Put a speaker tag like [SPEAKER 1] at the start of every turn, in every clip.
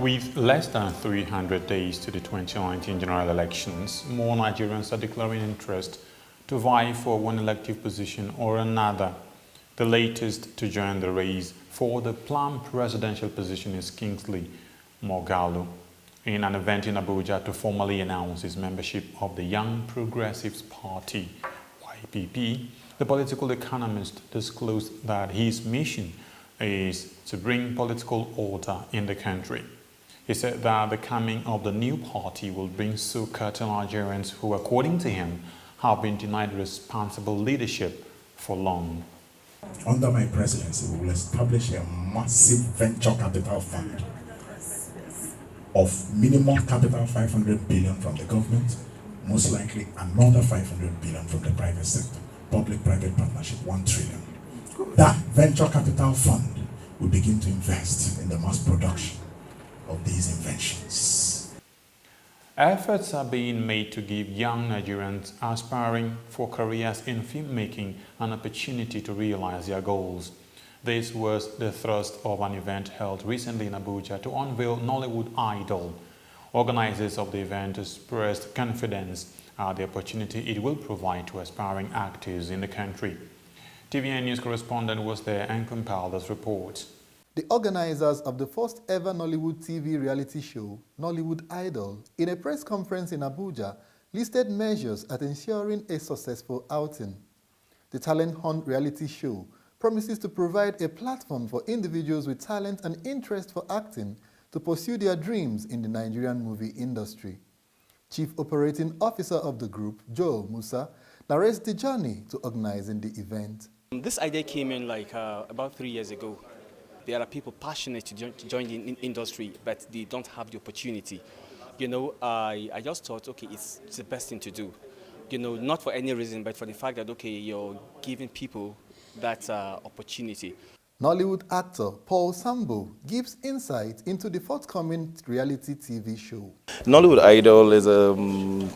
[SPEAKER 1] With less than 300 days to the 2019 general elections, more Nigerians are declaring interest to vie for one elective position or another. The latest to join the race for the planned presidential position is Kingsley Moghalu, in an event in Abuja to formally announce his membership of the Young Progressives Party, YPP. The political economist disclosed that his mission is to bring political order in the country. He said that the coming of the new party will bring succor to Nigerians who, according to him, have been denied responsible leadership for long.
[SPEAKER 2] Under my presidency, we will establish a massive venture capital fund of minimum capital 500 billion from the government, most likely another 500 billion from the private sector. Public-private partnership, 1 trillion. That venture capital fund will begin to invest in the mass production of these inventions.
[SPEAKER 1] Efforts are being made to give young Nigerians aspiring for careers in filmmaking an opportunity to realize their goals. This was the thrust of an event held recently in Abuja to unveil Nollywood Idol. Organizers of the event expressed confidence at the opportunity it will provide to aspiring actors in the country. TVN News correspondent was there and compiled this report.
[SPEAKER 3] The organizers of the first ever Nollywood TV reality show, Nollywood Idol, in a press conference in Abuja, listed measures at ensuring a successful outing. The Talent Hunt reality show promises to provide a platform for individuals with talent and interest for acting to pursue their dreams in the Nigerian movie industry. Chief Operating Officer of the group, Joe Musa, narrates the journey to organizing the event.
[SPEAKER 4] This idea came in about 3 years ago. There are people passionate to join the industry, but they don't have the opportunity. I just thought, okay, it's the best thing to do. Not for any reason, but for the fact that, okay, you're giving people that opportunity.
[SPEAKER 3] Nollywood actor Paul Sambo gives insight into the forthcoming reality TV show.
[SPEAKER 5] Nollywood Idol is a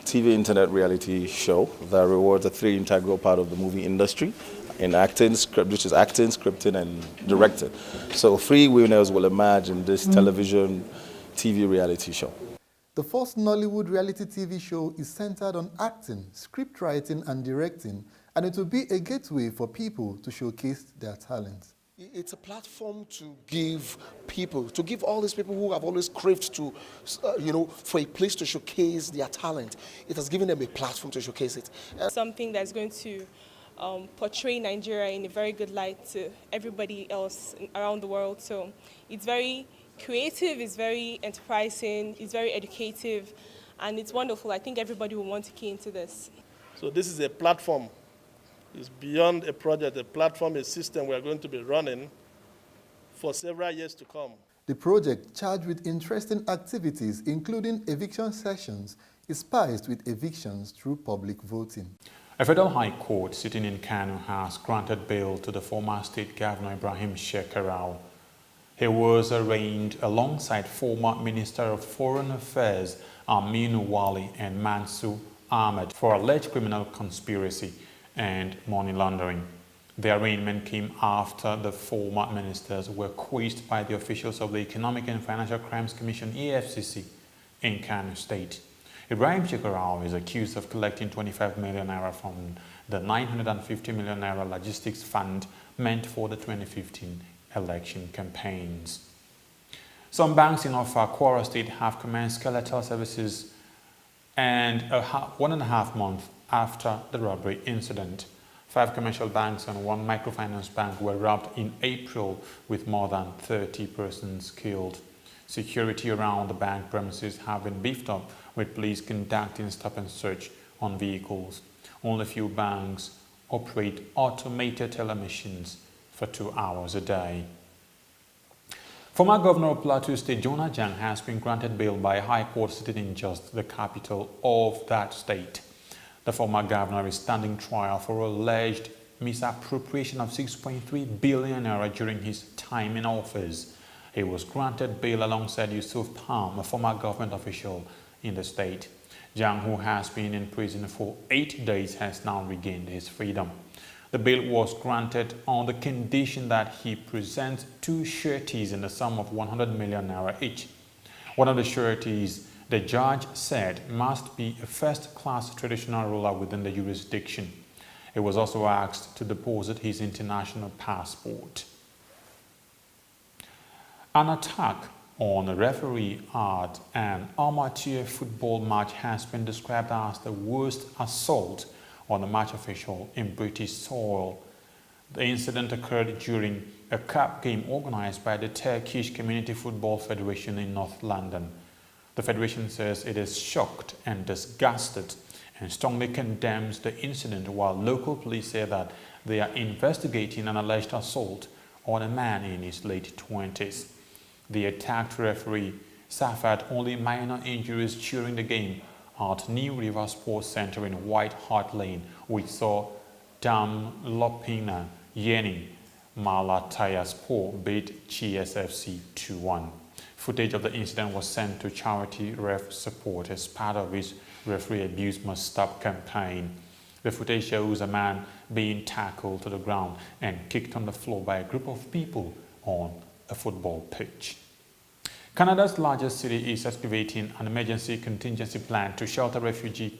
[SPEAKER 5] TV internet reality show that rewards a 3 integral part of the movie industry in acting, which is acting, scripting, and directing. So 3 winners will emerge in this television TV reality show.
[SPEAKER 3] The first Nollywood reality TV show is centered on acting, script writing, and directing, and it will be a gateway for people to showcase their talents.
[SPEAKER 6] It's a platform to give all these people who have always craved to, for a place to showcase their talent. It has given them a platform to showcase it.
[SPEAKER 7] Something that's going to portray Nigeria in a very good light to everybody else around the world. So it's very creative, it's very enterprising, it's very educative, and it's wonderful. I think everybody will want to key into this.
[SPEAKER 8] So this is a platform. It's beyond a project, a platform, a system we are going to be running for several years to come.
[SPEAKER 3] The project, charged with interesting activities, including eviction sessions, is spiced with evictions through public voting.
[SPEAKER 1] A federal high court sitting in Kano has granted bail to the former state governor Ibrahim Shekarau. He was arraigned alongside former Minister of Foreign Affairs Aminu Wali and Mansour Ahmed for alleged criminal conspiracy and money laundering. The arraignment came after the former ministers were quizzed by the officials of the Economic and Financial Crimes Commission (EFCC) in Kano State. Ibrahim Shekarau is accused of collecting 25 million naira from the 950 million naira logistics fund meant for the 2015 election campaigns. Some banks in Kwara State have commenced skeletal services and 1.5 months after the robbery incident. 5 commercial banks and 1 microfinance bank were robbed in April with more than 30 persons killed. Security around the bank premises have been beefed up with police conducting stop and search on vehicles. Only few banks operate automated teller machines for 2 hours a day. Former Governor of Plateau State Jonah Jang has been granted bail by a high court sitting in just the capital of that state. The former governor is standing trial for alleged misappropriation of 6.3 billion naira during his time in office. He was granted bail alongside Yusuf Palm, a former government official in the state. Jang, who has been in prison for 8 days, has now regained his freedom. The bail was granted on the condition that he presents 2 sureties in the sum of 100 million naira each. One of the sureties the judge said must be a first-class traditional ruler within the jurisdiction. He was also asked to deposit his international passport. An attack on a referee at an amateur football match has been described as the worst assault on a match official in British soil. The incident occurred during a cup game organized by the Turkish Community Football Federation in North London. The federation says it is shocked and disgusted and strongly condemns the incident, while local police say that they are investigating an alleged assault on a man in his late 20s. The attacked referee suffered only minor injuries during the game at New River Sports Centre in White Hart Lane, which saw Damlopina Yeni Malatayaspor beat GSFC 2-1. Footage of the incident was sent to charity Ref Support as part of his Referee Abuse Must Stop campaign. The footage shows a man being tackled to the ground and kicked on the floor by a group of people on a football pitch. Canada's largest city is activating an emergency contingency plan to shelter refugee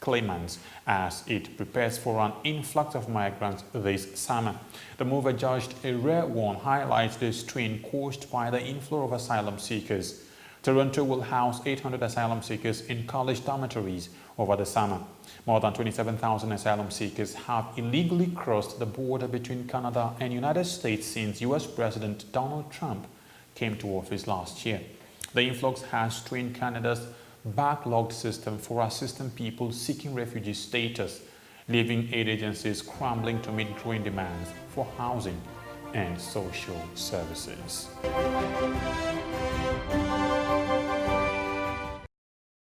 [SPEAKER 1] claimants as it prepares for an influx of migrants this summer. The move, adjudged a rare one, highlights the strain caused by the inflow of asylum seekers. Toronto will house 800 asylum seekers in college dormitories over the summer. More than 27,000 asylum seekers have illegally crossed the border between Canada and United States since U.S. President Donald Trump came to office last year. The influx has strained Canada's backlogged system for assisting people seeking refugee status, leaving aid agencies scrambling to meet growing demands for housing and social services.